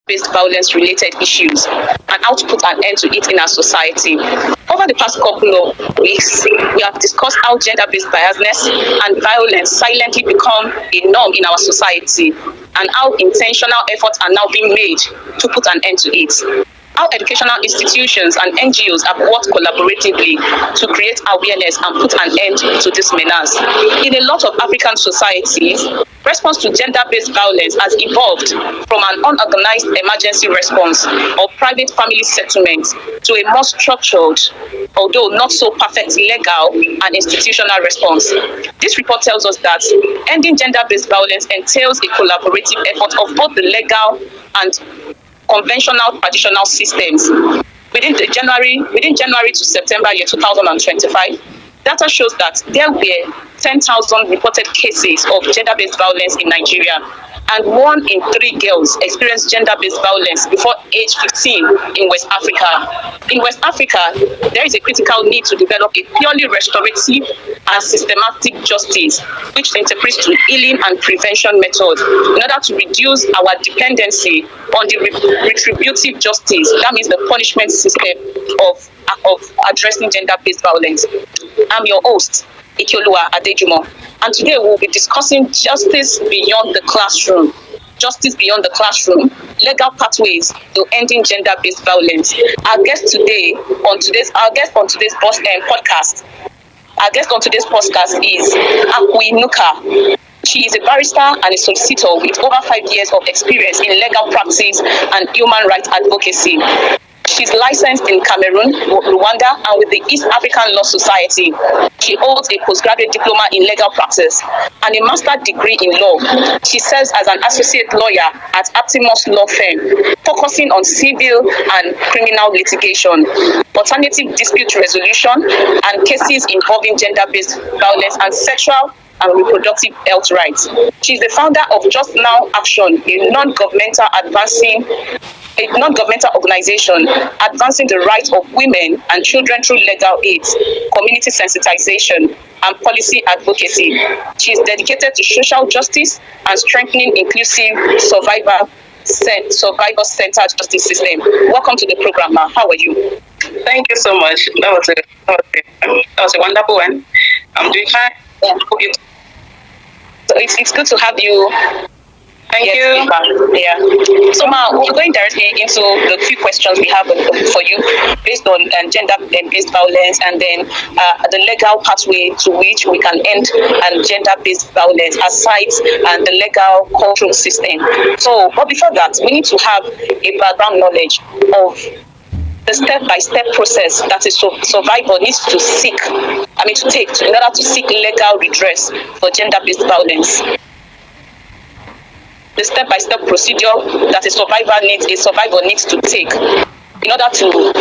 based violence related issues and how to put an end to it in our society. Over the past couple of weeks, we have discussed how gender-based biasness and violence silently become a norm in our society and how intentional efforts are now being made to put an end to it. How educational institutions and NGOs have worked collaboratively to create awareness and put an end to this menace. In a lot of African societies, response to gender-based violence has evolved from an unorganized emergency response or private family settlement to a more structured, although not so perfect, legal and institutional response. This report tells us that ending gender-based violence entails a collaborative effort of both the legal and conventional traditional systems. Within January to September year 2025, data shows that there were 10,000 reported cases of gender-based violence in Nigeria, and 1 in 3 girls experienced gender-based violence before age 15 in West Africa. In West Africa, there is a critical need to develop a purely restorative and systematic justice, which interprets to healing and prevention methods in order to reduce our dependency on the retributive justice, that means the punishment system of addressing gender-based violence. I'm your host, Ikiolua Adejumo, and today we'll be discussing justice beyond the classroom. Justice beyond the classroom, legal pathways to ending gender-based violence. Our guest on today's podcast is Akwi Nuka. She is a barrister and a solicitor with over 5 years of experience in legal practice and human rights advocacy. She's licensed in Cameroon, Rwanda, and with the East African Law Society. She holds a postgraduate diploma in legal practice and a master's degree in law. She serves as an associate lawyer at Aptimus Law Firm, focusing on civil and criminal litigation, alternative dispute resolution, and cases involving gender-based violence and sexual and reproductive health rights. She's the founder of Just Now Action, a non-governmental organization advancing the rights of women and children through legal aid, community sensitization, and policy advocacy. She is dedicated to social justice and strengthening inclusive survivor-centered justice system. Welcome to the program, Ma. How are you? Thank you so much. That was a wonderful one. I'm doing fine. Yeah. So it's good to have you. Thank you. Yeah. So now we're going directly into the few questions we have for you based on gender-based violence, and then the legal pathway to which we can end gender-based violence aside and the legal courtroom system. So, but before that, we need to have a background knowledge of the step-by-step process that a survivor needs to take in order to seek legal redress for gender-based violence. The step-by-step procedure that a survivor needs to take in order to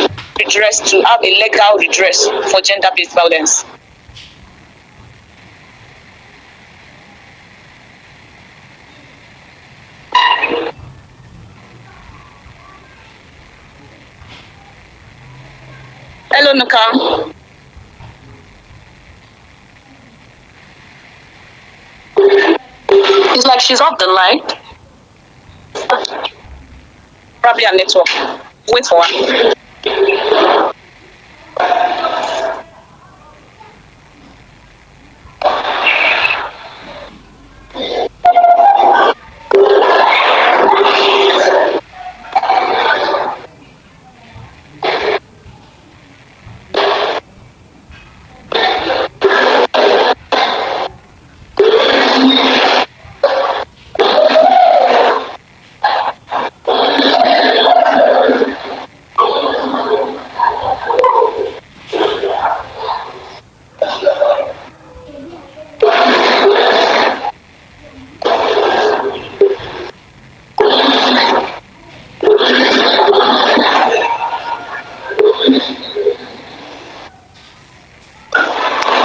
have a legal redress for gender-based violence. Hello, Nuka. It's like she's off the line. Probably a network. Wait for her.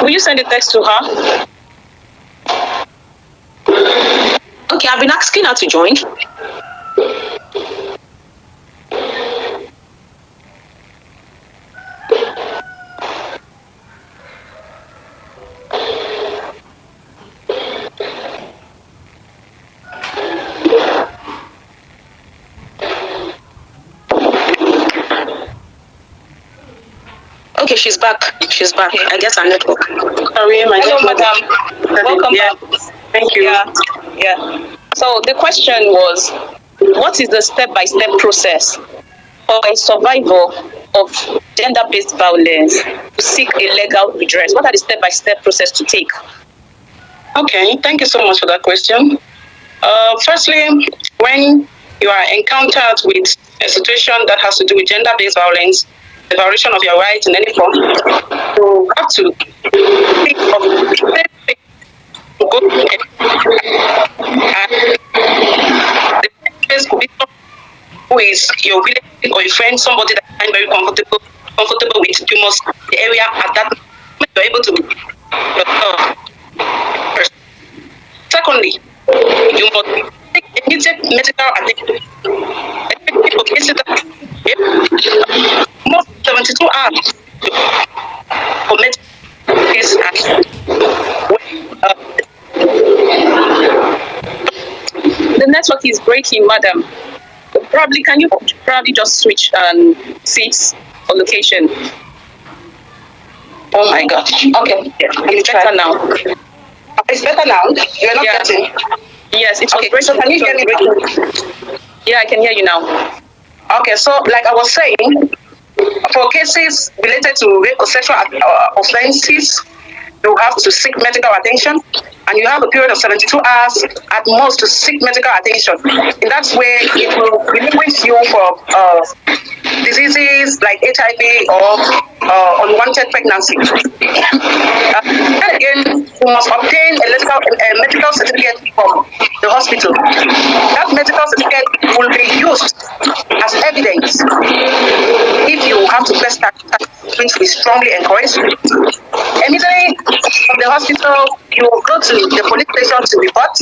Will you send a text to her? Okay, I've been asking her to join. Okay, she's back. She's back. Okay. I guess her network. Sorry, my Hello, madam. Welcome back. Thank you. Yeah. So the question was, what is the step-by-step process for a survivor of gender-based violence to seek a legal redress? What are the step-by-step process to take? Okay, thank you so much for that question. Firstly, when you are encountered with a situation that has to do with gender-based violence, the violation of your rights in any form, you have to think of go to and the case could be someone who is your relative or a friend, somebody that you find very comfortable with. You must the area at that moment you're able to first. Secondly, you must take immediate medical attention. For cases that most 72 hours for medical case The network is breaking, madam. Can you just switch seats or location? Oh my gosh. Okay. It's better now. It's better now. You're not getting. Yes, it's okay. So can you hear me now? Yeah, I can hear you now. Okay, so like I was saying, for cases related to rape or sexual offenses, you have to seek medical attention, and you have a period of 72 hours at most to seek medical attention. And that's where it will relinquish you for diseases like HIV or unwanted pregnancy. And again, you must obtain a medical certificate from the hospital. That medical certificate will be used as evidence if you have to press that, which we strongly encourage. Immediately from the hospital, you will go to the police station to report.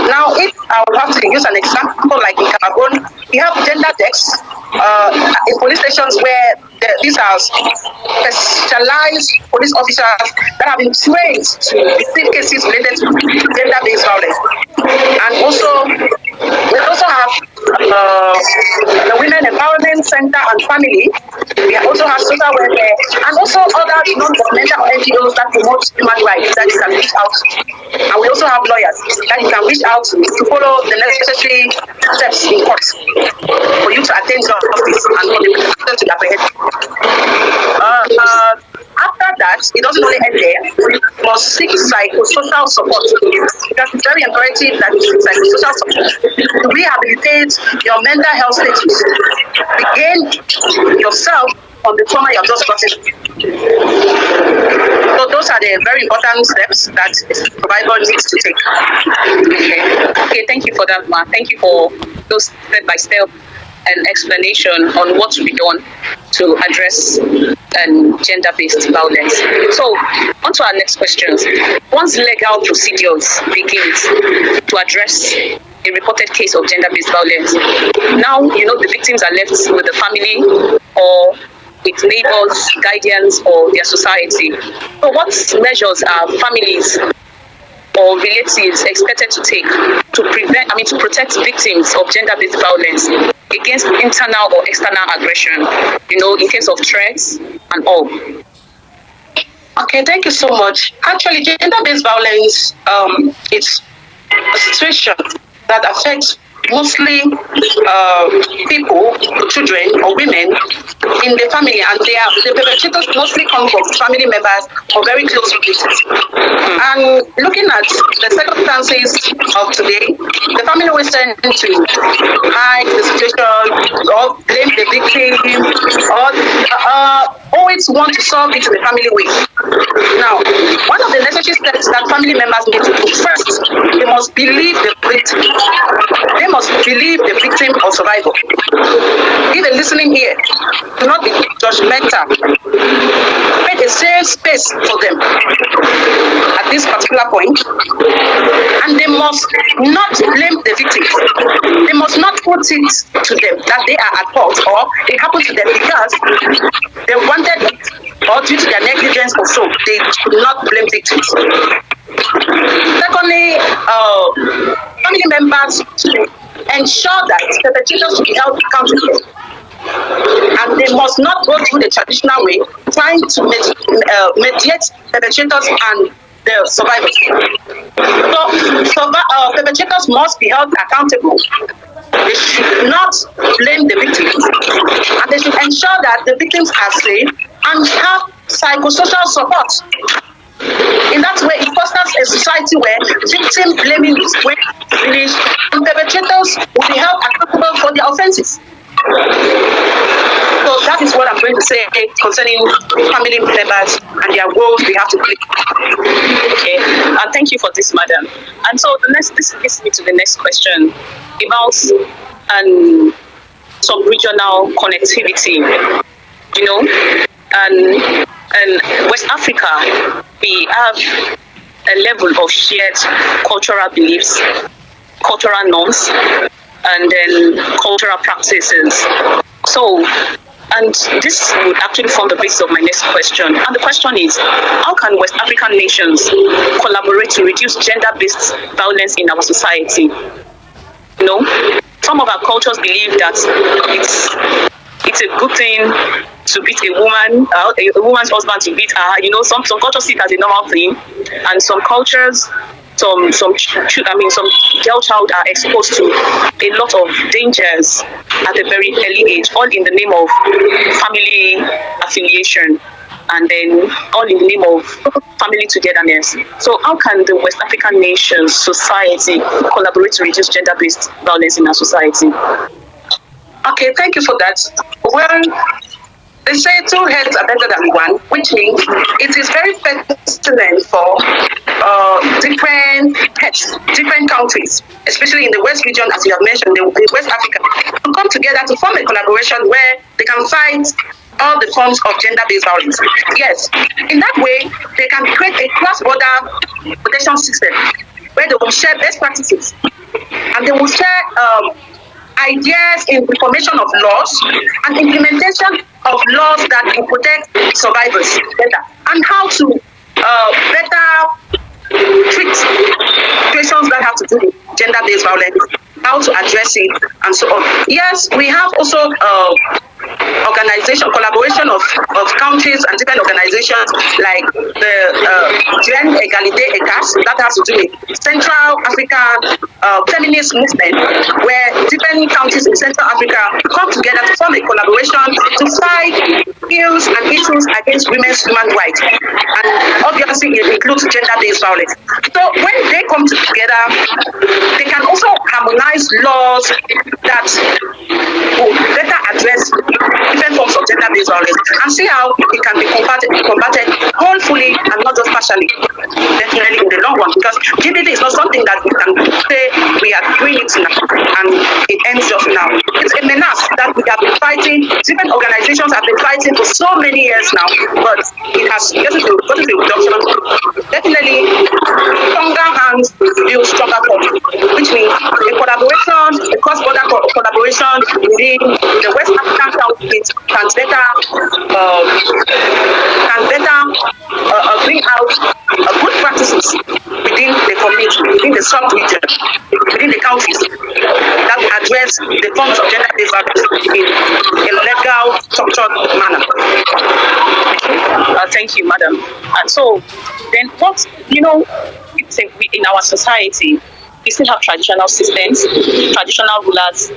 Now, if I will have to use an example like in Cameroon, we have gender decks in police stations where these are specialized police officers that have been trained to receive cases related to gender-based violence. And also, we also have the Women Empowerment Center and Family. We also have social welfare and also other non-governmental NGOs that promote human rights that you can reach out to. And we also have lawyers that you can reach out to follow the necessary steps in court for you to attain justice and for the person to be apprehended. After that, it doesn't only end there. You must seek psychosocial support. Because it's very imperative that you seek psychosocial support to rehabilitate your mental health status, regain yourself on the trauma you have just gotten. So those are the very important steps that survivor needs to take. Okay, thank you for that, Ma. Thank you for those step-by-step and explanation on what to be done to address gender-based violence. So, on to our next questions. Once legal procedures begins to address a reported case of gender-based violence, now the victims are left with the family or with neighbors, guardians, or their society. So, what measures are families or relatives expected to take to protect victims of gender-based violence against internal or external aggression, in case of threats and all? Okay, thank you so much. Actually, gender-based violence, it's a situation that affects mostly people, children or women in the family, and the perpetrators mostly come from family members or very close relatives. And looking at the circumstances of today, the family always tend to hide the situation or blame the victim or always want to solve it in the family way. Now, one of the necessary steps that family members need to do first, they must believe the victim. They must believe the victim or survivor. If they're listening here, do not be judgmental. Make a safe space for them at this particular point. And they must not blame the victims. They must not put it to them that they are at fault or it happened to them because they wanted it or due to their negligence or so. They should not blame victims. Secondly, family members should ensure that perpetrators should be held accountable. and they must not go through the traditional way trying to mediate perpetrators and the survivors. So perpetrators must be held accountable. They should not blame the victims, and they should ensure that the victims are safe and have psychosocial support. In that way, it fosters a society where victim blaming is finished and perpetrators will be held accountable for their offenses. So that is what I'm going to say concerning family members and their roles we have to play. Okay, and thank you for this, madam. And so this leads me to the next question about sub-regional connectivity. You know, and West Africa, we have a level of shared cultural beliefs, cultural norms, and then cultural practices. So, and this would actually form the basis of my next question. And the question is, how can West African nations collaborate to reduce gender-based violence in our society? You know, some of our cultures believe that it's a good thing to beat a woman, a woman's husband to beat her. You know, some cultures see it as a normal thing, and some cultures, some girl child are exposed to a lot of dangers at a very early age, all in the name of family affiliation, and then all in the name of family togetherness. So how can the West African nations, society, collaborate to reduce gender-based violence in our society? Okay, thank you for that. Well, they say two heads are better than one, which means it is very pertinent for different heads, different countries, especially in the West region, as you have mentioned, in West Africa, to come together to form a collaboration where they can fight all the forms of gender-based violence. Yes, in that way, they can create a cross-border protection system where they will share best practices and they will share ideas in the formation of laws and implementation of laws that will protect survivors better, and how to better treat situations that have to do with gender-based violence, how to address it, and so on. Yes, we have also collaboration of countries and different organizations like the Jeune Égalité et Caste, that has to do with Central African feminist movement, where different countries in Central Africa come together to form a collaboration to fight ills and issues against women's human rights, and obviously it includes gender-based violence. So when they come together, they can also harmonize laws that will better address different forms of gender-based violence and see how it can be combated wholly and not just partially, definitely in the long run, because GBV is not something that we can say we are doing it now and it ends just now. It's a menace that we have been fighting, different organizations have been fighting for so many years now, but it has gotten to reduction. Definitely, stronger hands build stronger bodies, which means a collaboration, a cross-border collaboration within the West African countries can better bring out good practices within the community, within the sub-region, within the countries that will address the forms of gender-based violence in a legal, structured manner. Thank you, madam. And so, then what, in our society, we still have traditional systems, traditional rulers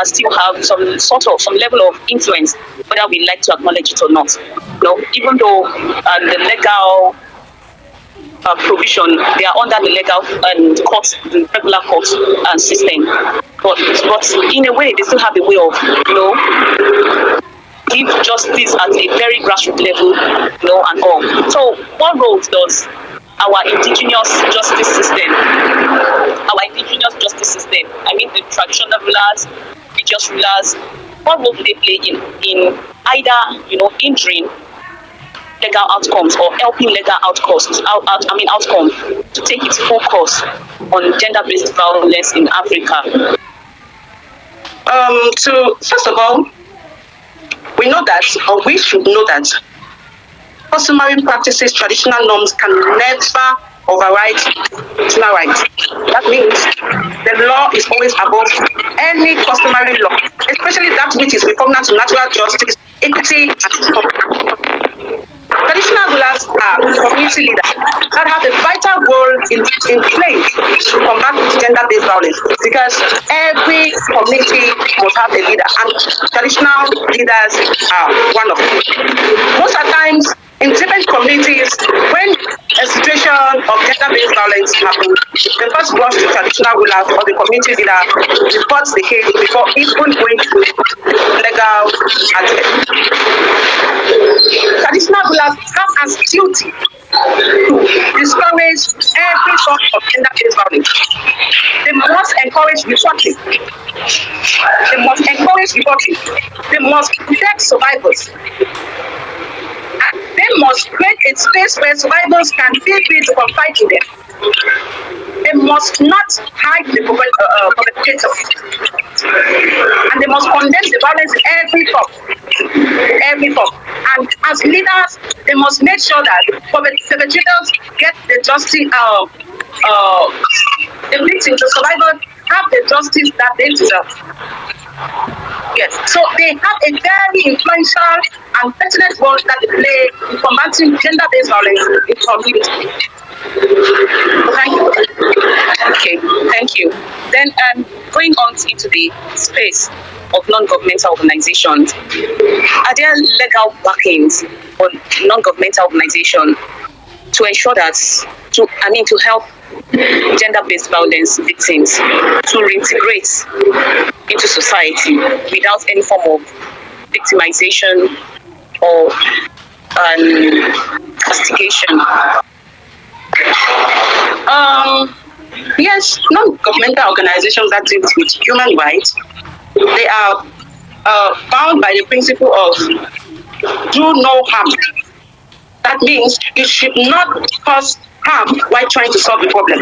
still have some level of influence, whether we like to acknowledge it or not. Even though the legal provision, they are under the legal court, the regular court system. But in a way, they still have a way of, give justice at a very grassroots level, and all. So, what role does our indigenous justice system, I mean the traditional rulers, religious rulers, what role do they play in either, hindering legal outcomes or helping legal outcome to take its focus on gender-based violence in Africa? First of all, we know that, or we should know that, customary practices, traditional norms can never override personal rights. That means the law is always above any customary law, especially that which is repugnant to natural justice, equity, and traditional rulers are community leaders that have a vital role in playing to combat gender-based violence, because every community must have a leader, and traditional leaders are one of them. Most of the times, in different communities, when a situation of gender-based violence happens, the first rush to traditional rulers or the community leader reports the case before even going to legal aspect. Traditional rulers have as duty to discourage every form of gender-based violence. They must encourage reporting. They must encourage reporting. They must protect survivors. They must create a space where survivors can feel free to confide in them. They must not hide the perpetrators. And they must condemn the violence in every form. And as leaders, they must make sure that perpetrators get the justice, the victims, the survivors have the justice that they deserve. Yes, so they have a very influential and pertinent role that they play in combating gender-based violence in community. Thank you. Okay, thank you. Then going on into the space of non-governmental organizations, are there legal backings for non-governmental organizations to ensure that, to help gender-based violence victims to reintegrate into society without any form of victimization or castigation? Yes, non-governmental organizations that deal with human rights, they are bound by the principle of do no harm. That means you should not cause harm while trying to solve the problem.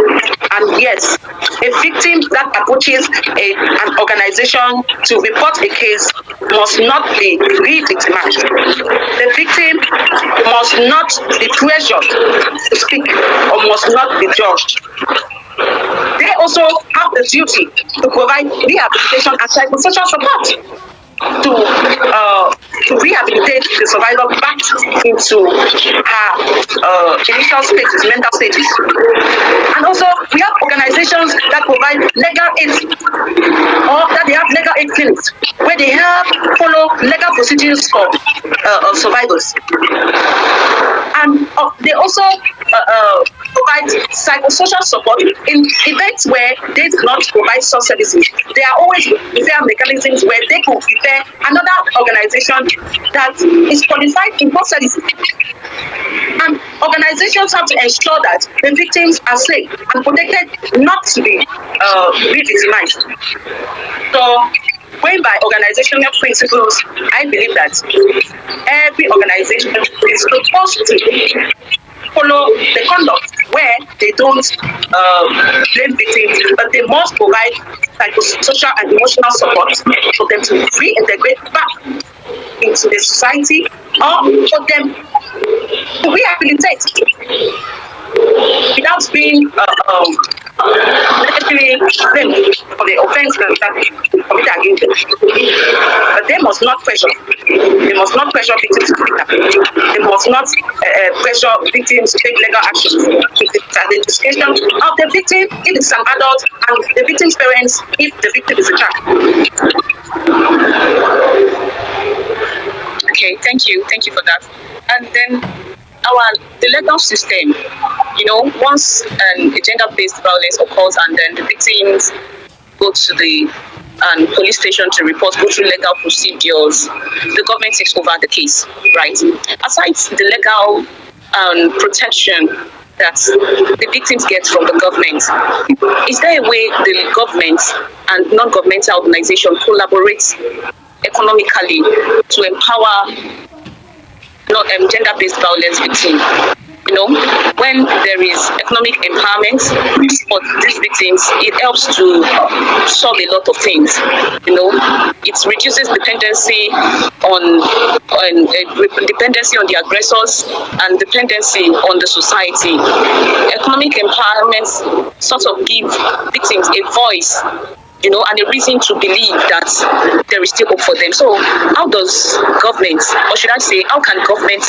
And yes, a victim that approaches an organization to report a case must not be re-victimized. The victim must not be pressured to speak or must not be judged. They also have the duty to provide rehabilitation and psychosocial support to rehabilitate the survivor back into her initial stages, mental stages. And also, we have organizations that provide legal aid, or that they have legal aid clinics, where they help follow legal procedures for survivors. And they also provide psychosocial support in events where they do not provide such services. There are always referral mechanisms where they could refer another organization that is qualified in both services. And organizations have to ensure that the victims are safe and protected not to be re-victimized. So, going by organizational principles, I believe that every organization is supposed to follow the conduct where they don't blame victims, but they must provide psychosocial and emotional support for them to reintegrate back into the society, or for them to rehabilitate without being necessarily blamed for the offense that committed against them. But they must not pressure. They must not pressure victims to speak up. They must not pressure victims to take legal action. It is at the discretion of the victim if it's an adult, and the victim's parents if the victim is a child. Okay, thank you for that. And then the legal system, once a gender-based violence occurs and then the victims go to the police station to report, go through legal procedures, the government takes over the case, right? Aside the legal protection that the victims get from the government, is there a way the government and non-governmental organizations collaborate economically to empower gender-based violence victims? You know, when there is economic empowerment for these victims, it helps to solve a lot of things. You know, it reduces dependency dependency on the aggressors and dependency on the society. Economic empowerment sort of give victims a voice, you know, and a reason to believe that there is still hope for them. So how does government, or should I say, how can government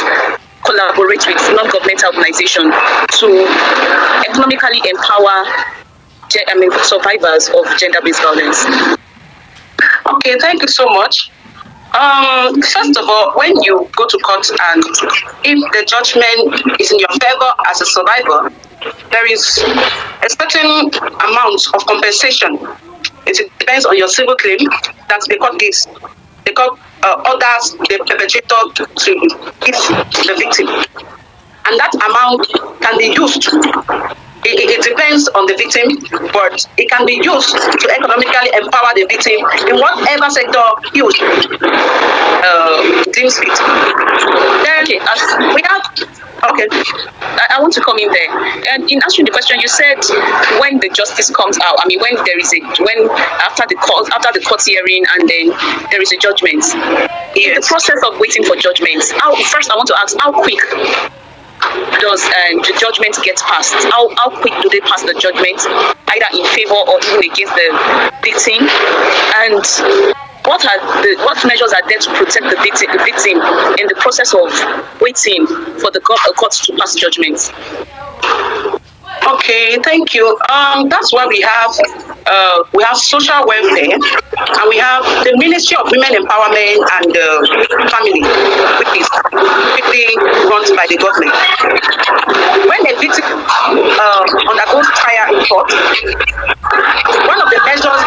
collaborate with non-governmental organizations to economically empower survivors of gender-based violence? Okay, thank you so much. First of all, when you go to court and if the judgment is in your favor as a survivor, there is a certain amount of compensation. It depends on your civil claim that the court gives. The court orders the perpetrator to give the victim. And that amount can be used. It depends on the victim, but it can be used to economically empower the victim in whatever sector you deems fit. Then we have. Okay, I want to come in there. And in answering the question, you said when the justice comes out, I mean, when there is after the court hearing and then there is a judgment. In the process of waiting for judgment, first I want to ask, how quick does the judgment get passed? How quick do they pass the judgment, either in favor or even against the victim? And what measures are there to protect the victim in the process of waiting for the court to pass judgment? Okay, thank you. That's why we have social welfare, and we have the Ministry of Women Empowerment and Family, which is strictly run by the government. When a victim undergoes trial in court, one of the measures,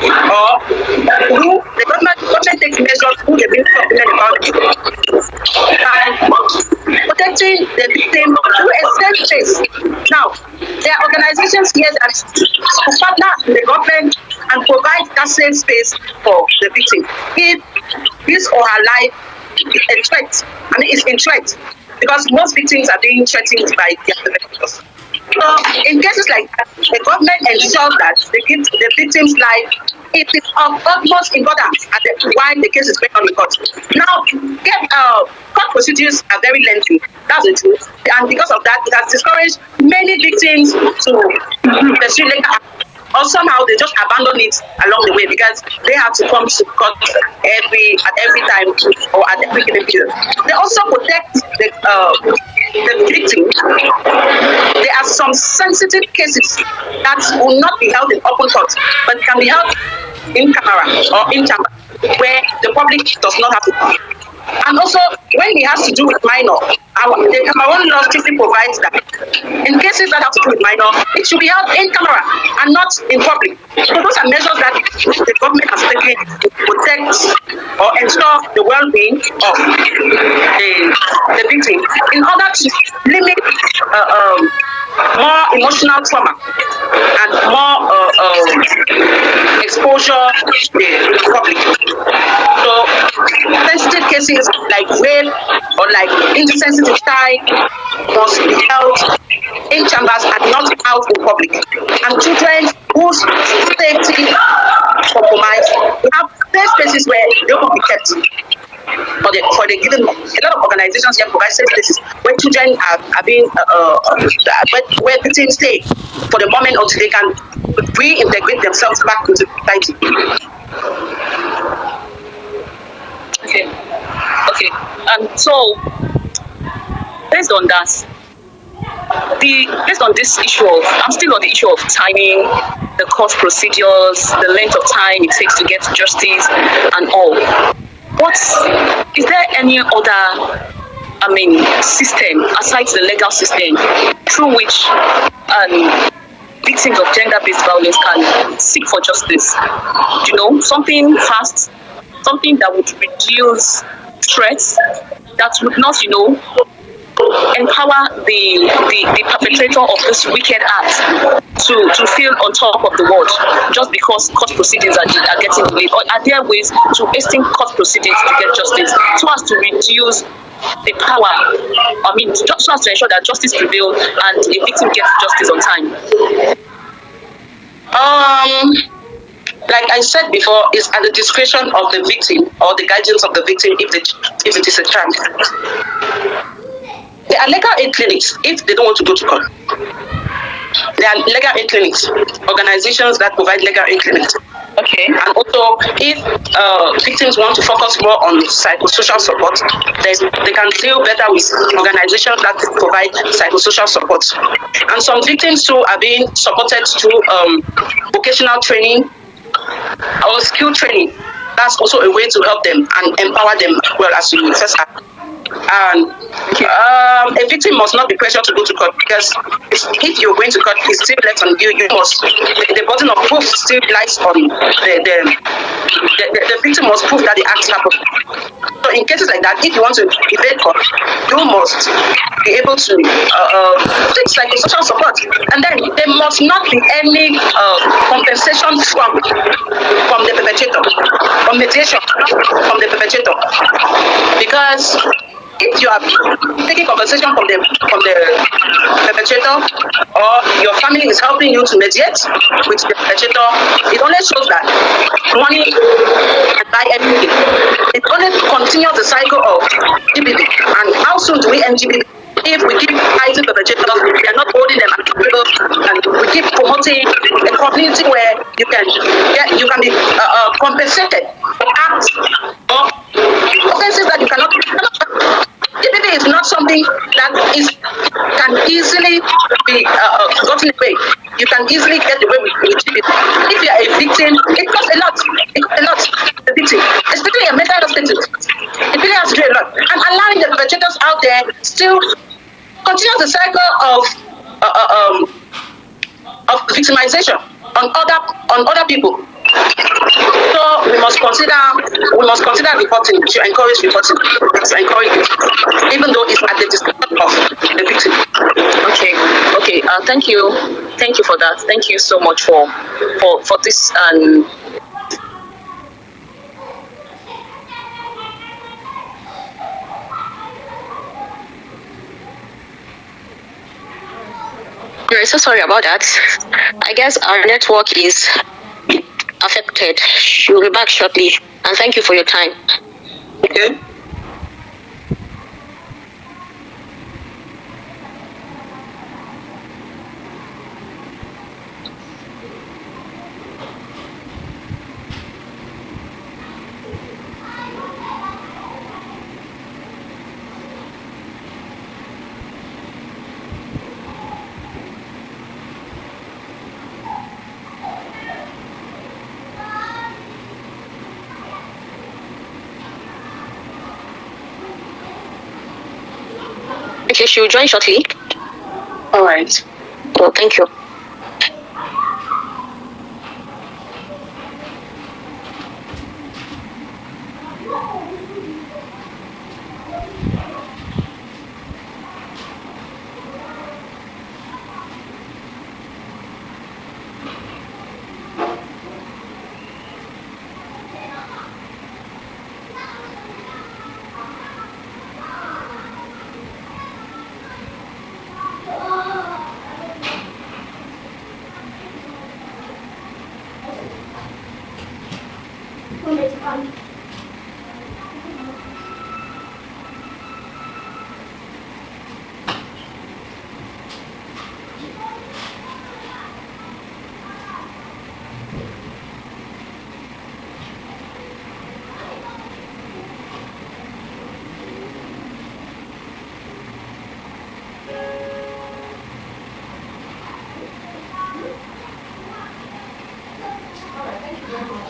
or who the government takes measures who the Ministry of Women Empowerment and protecting the victim through a safe space. Now, there are organizations here that partner with the government and provide that safe space for the victim. If his or her life is in threat, because most victims are being threatened by their perpetrators. So, in cases like that, the government ensures that the victim's life is of utmost importance while the case is going on in court. Now, court procedures are very lengthy. That's the truth. And because of that, it has discouraged many victims to pursue legal action. Or somehow they just abandon it along the way because they have to come to court at every time or at every given period. They also protect the victim. There are some sensitive cases that will not be held in open court, but can be held in camera or in chamber, where the public does not have to come. And also, when it has to do with minor, the Cameroon law strictly provides that in cases that have to do with minor, it should be held in camera and not in public. So those are measures that the government has taken to protect or ensure the well-being of the victim in order to limit more emotional trauma and more exposure to the public. So sensitive cases like rape or like insensitive tie must be held in chambers and not out in public. And children whose safety is compromised, we have safe spaces where they will be kept. For the given, a lot of organizations here provide safe places where children are being where victims stay for the moment until they can reintegrate themselves back into society. Okay. So based on that, based on this issue I'm still on the issue of timing, the court procedures, the length of time it takes to get justice and all. Is there any other system aside the legal system through which victims of gender-based violence can seek for justice? Something fast, something that would reduce threats, that would not, empower the perpetrator of this wicked act to feel on top of the world just because court proceedings are getting delayed? Or are there ways to hasten court proceedings to get justice so as to reduce the power, just so as to ensure that justice prevails and the victim gets justice on time? Like I said before, it's at the discretion of the victim or the guardians of the victim if it is a child. There are legal aid clinics if they don't want to go to court. There are legal aid clinics, organizations that provide legal aid clinics. Okay. And also, if victims want to focus more on psychosocial support, they can deal better with organizations that provide psychosocial support. And some victims too are being supported through vocational training or skill training. That's also a way to help them and empower them well, as you first asked. And a victim must not be pressured to go to court, because if you're going to court, it's still left on you. You must, the burden of proof still lies on the victim must prove that the act happened. So in cases like that, if you want to evade court, you must be able to take psychosocial support, and then there must not be any compensation from the perpetrator, or mediation from the perpetrator, because if you are taking compensation from the perpetrator, or your family is helping you to mediate with the perpetrator, it only shows that money can buy everything. It only continues the cycle of GBV. And how soon do we end GBV? If we keep fighting perpetrators, we are not holding them accountable, and we keep promoting a community where you can be compensated for acts or offenses that you cannot. GBV is not something that can easily be gotten away. You can easily get away with GBV. If you are a victim, it costs a lot. It costs a lot. The victim, especially a mental hospital, it really has to do a lot. And allowing the perpetrators out there still continues the cycle of victimization on other people. So we must consider reporting, to encourage reporting, even though it's at the discretion of the victim. Okay. Thank you for that. Thank you so much for this. We're so sorry about that. I guess our network is affected. She'll be back shortly. And thank you for your time. Okay. Okay, she'll join shortly. All right. Well, thank you.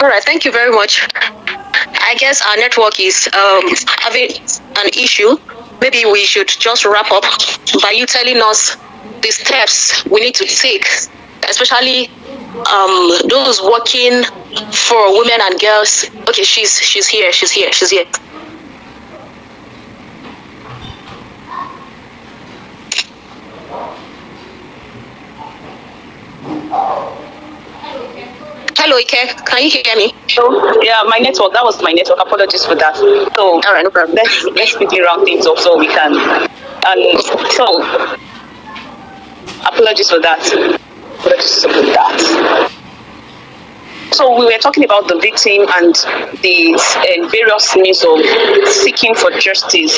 All right, thank you very much. I guess our network is having an issue. Maybe we should just wrap up by you telling us the steps we need to take, especially those working for women and girls. Okay, she's here. Hello, Ike. Can you hear me? So yeah, my network. That was my network. Apologies for that. So All right, no problem. let's quickly round things up so we can. And so apologies for that. Apologies for that. So we were talking about the victim and the various means of seeking for justice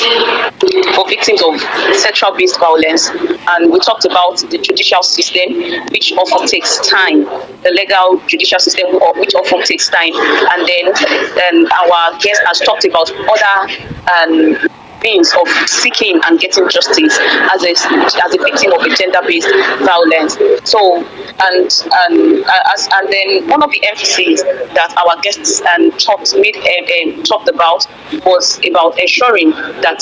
for victims of sexual-based violence, and we talked about the judicial system, which often takes time, the legal judicial system, which often takes time, and then our guest has talked about other means of seeking and getting justice as a victim of a gender-based violence. So and then one of the emphases that our guests talked about was about ensuring that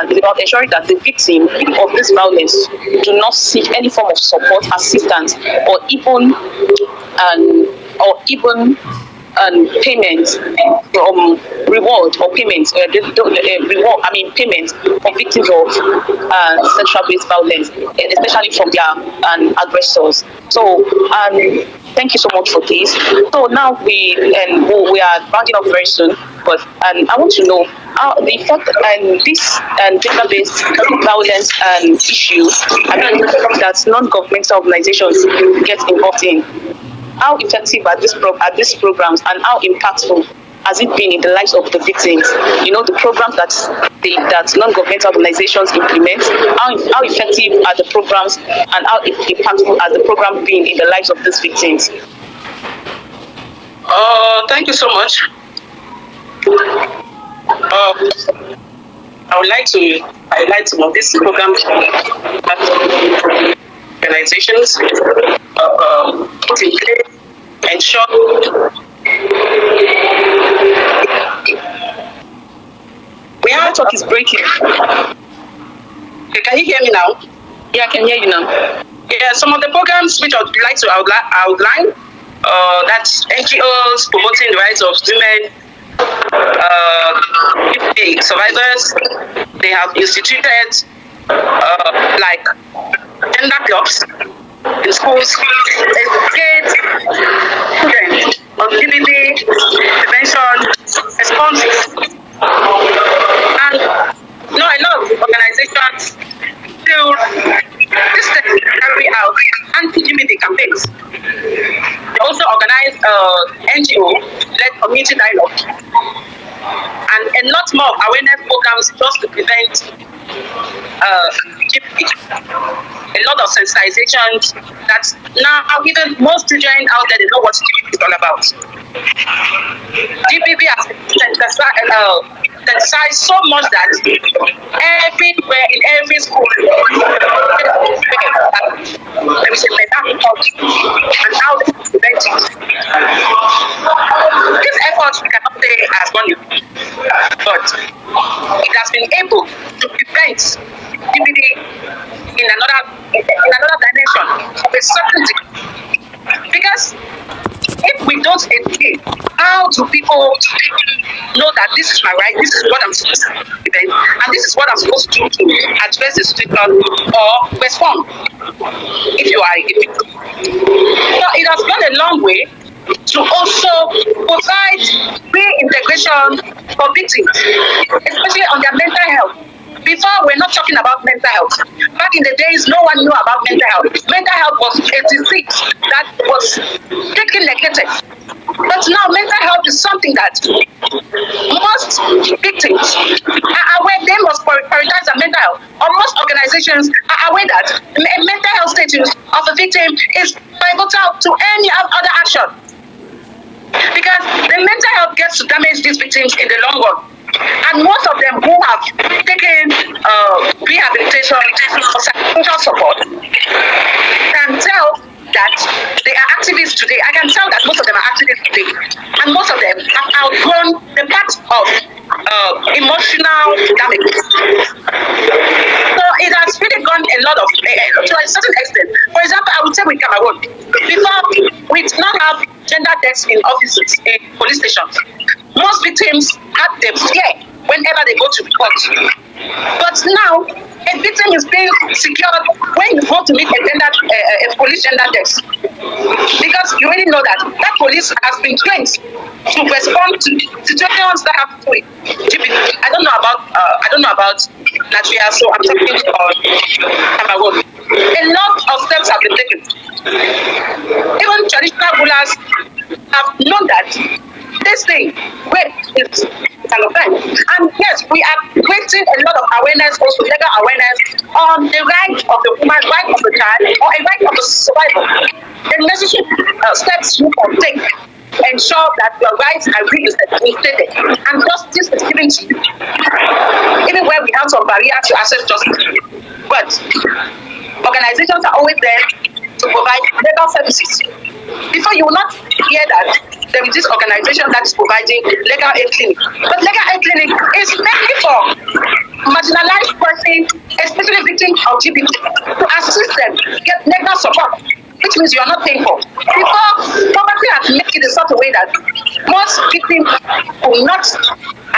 the victim of this violence do not seek any form of support, assistance, or even payment from reward or payment payment for victims of sexual-based violence, especially from their aggressors. So thank you so much for this. So now we are rounding up very soon, but I want to know how the effect this gender-based violence issue, that non-governmental organizations get involved in. How effective are these programs, and how impactful has it been in the lives of the victims? The programs that non-governmental organizations implement, how effective are the programs, and how impactful has the program been in the lives of these victims? Thank you so much. I would like to highlight some of these programs organizations put in place, ensure our network is breaking. Okay, can you hear me now? Yeah, I can hear you now. Yeah, some of the programs which I would like to outline, that's NGOs promoting the rights of women, if the survivors, they have instituted like gender clubs in schools, educate students on GBV, prevention, responses. And a lot of organizations still carry out anti-GBV campaigns. They also organize NGO-led community dialogue and a lot more awareness programs just to prevent a lot of sensitizations that now even most children out there, they know what GBV is all about. GBV has sensitized so much that everywhere in every school there is a mental health and how to prevent it. These efforts we cannot say as one, but it has been able to prevent GBV in another dimension of a certain degree. Because if we don't educate, how do people know that this is my right, this is what I'm supposed to prevent, and this is what I'm supposed to do to address the situation or respond? So it has gone a long way to also provide reintegration for victims, especially on their mental health. Before, we're not talking about mental health. Back in the days, no one knew about mental health. Mental health was a disease that was taken negative. But now, mental health is something that most victims are aware they must prioritize their mental health. Or most organizations are aware that a mental health status of a victim is pivotal to any other action. Because the mental health gets to damage these victims in the long run. And most of them who have taken rehabilitation or psychosocial support can tell that they are activists today. I can tell that most of them are activists today. And most of them have outgrown the part of emotional damage. So it has really gone a lot of, to a certain extent. For example, I would say with Cameroon, before we did not have gender deaths in offices, in police stations. Most victims have the fear whenever they go to court But now, a victim is being secured when you go to meet a police gender desk. Because you already know that police has been trained to respond to situations that happen to LGBT. I don't know about Nigeria, so I'm talking about Cameroon. A lot of steps have been taken. Even traditional rulers have known that this thing, rape is an offense. And yes, we are creating a lot of awareness, also legal awareness on the right of the woman, right of the child, or a right of the survivor. The necessary steps you can take to ensure that your rights are reinstated and justice is given to you. Even where we have some barriers to access justice. But organizations are always there to provide legal services. Before, you will not hear that there is this organization that is providing legal aid clinic. But legal aid clinic is mainly for marginalized persons, especially victims of LGBT, to assist them get legal support, which means you are not paying for. Before, poverty has made it in such a way that most victims will not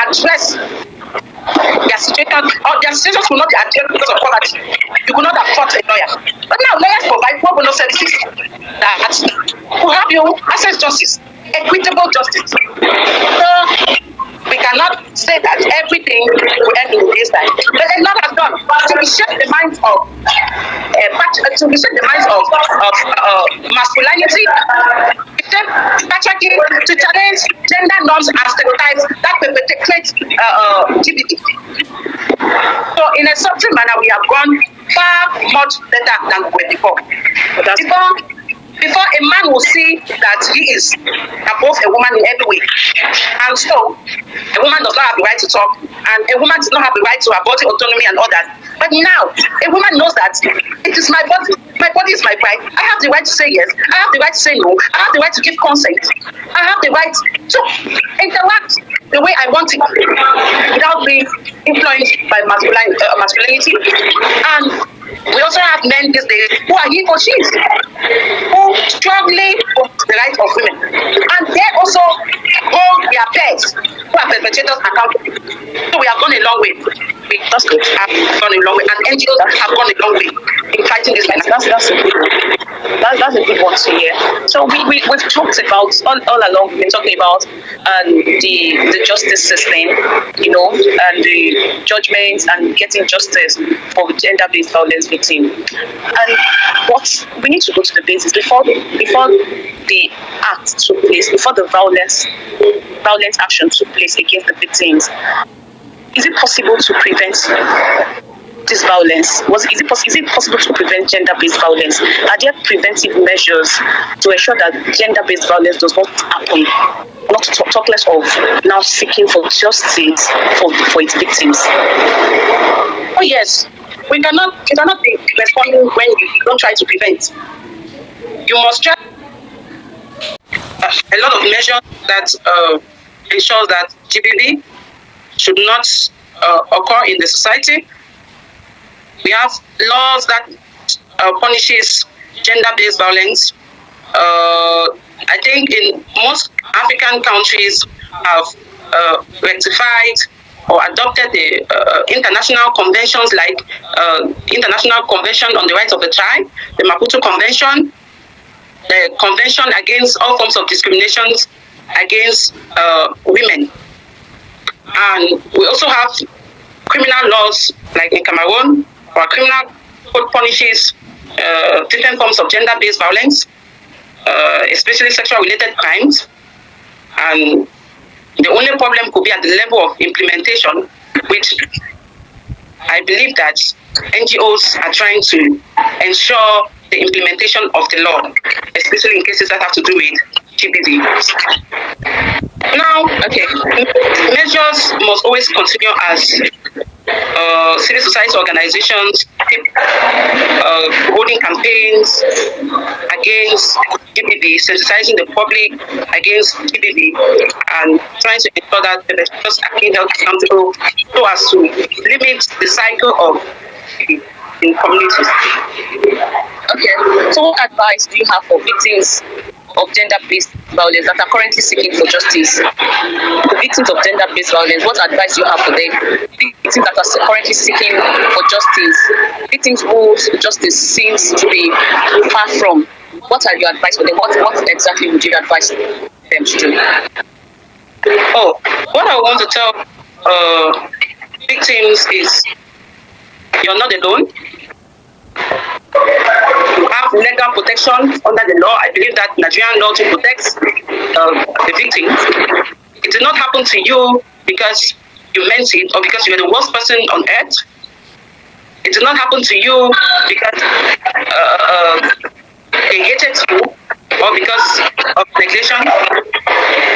address their situation, or their situations will not be addressed because of poverty. You will not afford a lawyer. But now lawyers provide pro bono services that will help you access justice, equitable justice. So we cannot say that everything will end in this time. But a lot has done to reshape the minds of masculinity, patriarchy, to challenge gender norms and stereotypes that perpetuate LGBT. So in a subtle manner, we have gone far much better than we were before. Before a man will see that he is above a woman in every way. And so, a woman does not have the right to talk, and a woman does not have the right to her body autonomy and all that. But now, a woman knows that it is my body. My body is my right. I have the right to say yes. I have the right to say no. I have the right to give consent. I have the right to interact the way I want it without being influenced by masculinity. And we also have men these days who are he or she's, who strongly for the rights of women. And they also hold their peers who are perpetrators accountable. So we have gone a long way. We just have gone a long way. And NGOs have gone a long way in fighting this kind of That's a good one. That's a good one to hear. So we've talked about, all along, we've been talking about the justice system, and the judgments and getting justice for gender-based violence victims. But we need to go to the basics before the act took place, before the violent action took place against the victims. Is it possible to prevent this violence? Is it possible to prevent gender-based violence? Are there preventive measures to ensure that gender-based violence does not happen? Not to talk less of now seeking for justice for its victims. Oh yes, you cannot be responding when you don't try to prevent. You must try a lot of measures that ensures that GBV should not occur in the society. We have laws that punishes gender-based violence. I think in most African countries have rectified or adopted the international conventions like International Convention on the Rights of the Child, the Maputo Convention, the Convention against all forms of discriminations against women. And we also have criminal laws like in Cameroon, our criminal code punishes different forms of gender-based violence, especially sexual-related crimes. And the only problem could be at the level of implementation, which I believe that NGOs are trying to ensure the implementation of the law, especially in cases that have to do with GBV. Now, measures must always continue as civil society organizations holding campaigns against GBV, sensitizing the public against GBV, and trying to ensure that the perpetrators are held accountable so as to limit the cycle of in communities. Okay, so what advice do you have for victims of gender-based violence that are currently seeking for justice. The victims of gender-based violence, what advice do you have for them? Victims that are currently seeking for justice, victims whose justice seems to be far from. What are your advice for them? What exactly would you advise them to do? Oh, what I want to tell victims is you're not alone. You have legal protection under the law. I believe that Nigerian law to protect the victims. It did not happen to you because you meant it or because you were the worst person on earth. It did not happen to you because they hated you or because of neglection.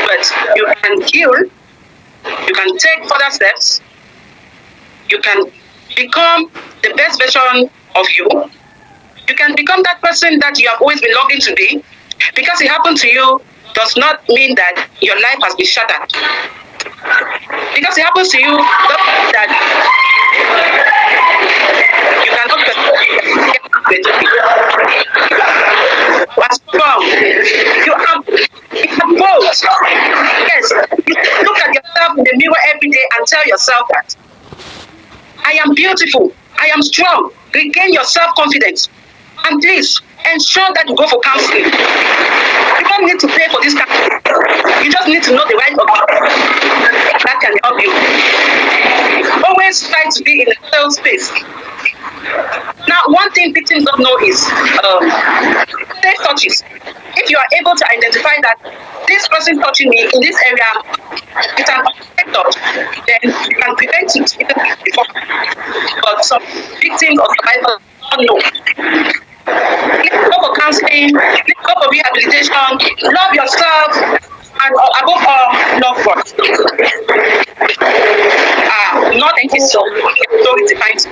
But you can heal. You can take further steps. You can become the best version of you. You can become that person that you have always been longing to be. Because it happened to you does not mean that your life has been shattered. Because it happens to you doesn't mean that you cannot what's wrong? You have both. Yes, you look at yourself in the mirror every day and tell yourself that I am beautiful, I am strong. Regain your self-confidence. And please, ensure that you go for counseling. You don't need to pay for this counseling. You just need to know the right of that can help you. Always try to be in a safe space. Now, one thing victims don't know is safe touches. If you are able to identify that this person touching me in this area is an unsafe touch, then you can prevent it even before. But some victims or survivors don't know. Please go for counseling, please go for rehabilitation, love yourself, and above all, love God. Not thank you so much. Defines.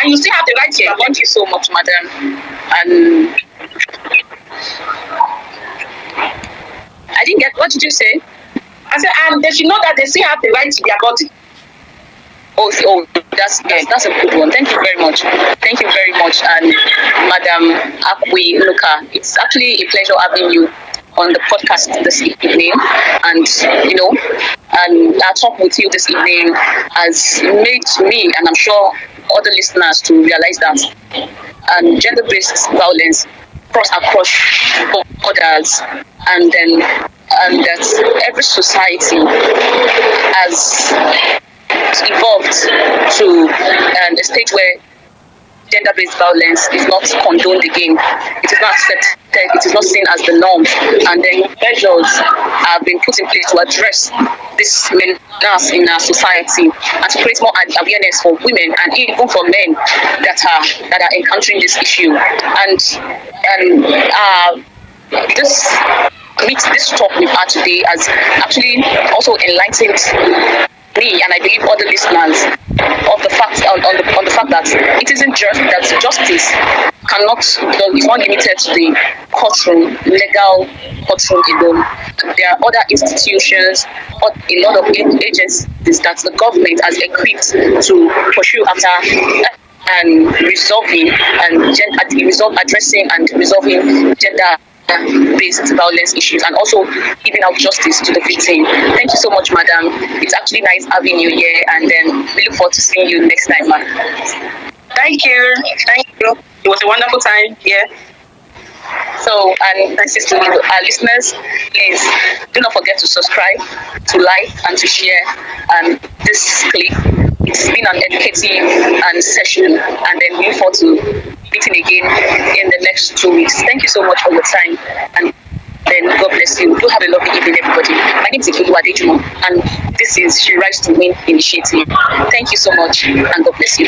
And you still have the right to your Thank you so much, madam. And I didn't get, what did you say? I said, and they should know that they still have the right to their body. That's a good one. Thank you very much. Thank you very much, and Madam Akwi Luka. It's actually a pleasure having you on the podcast this evening, and and our talk with you this evening has made me, and I'm sure other listeners, to realize that gender-based violence across borders, and that every society has evolved to a stage where gender-based violence is not condoned again. It is not accepted. It is not seen as the norm. And then measures have been put in place to address this menace in our society and to create more awareness for women and even for men that are encountering this issue. And this talk we've had today has actually also enlightened me, and I believe other listeners, of the fact on the fact that it isn't just that justice is not limited to the courtroom, legal courtroom alone. There are other institutions, a lot of agencies that the government has equipped to pursue after and addressing and resolving gender-based violence issues, and also giving out justice to the victim. Thank you so much, madam. It's actually nice having you here, and then we look forward to seeing you next time, ma'am. Thank you. It was a wonderful time here. So, and this is to our listeners, please do not forget to subscribe, to like, and to share this clip. It's been an educative session, and then we look forward to meeting again in the next 2 weeks. Thank you so much for your time, and then God bless you. Do have a lovely evening, everybody. My name is Ifulu Adejumo, and this is She Rise to Win Initiative. Thank you so much, and God bless you.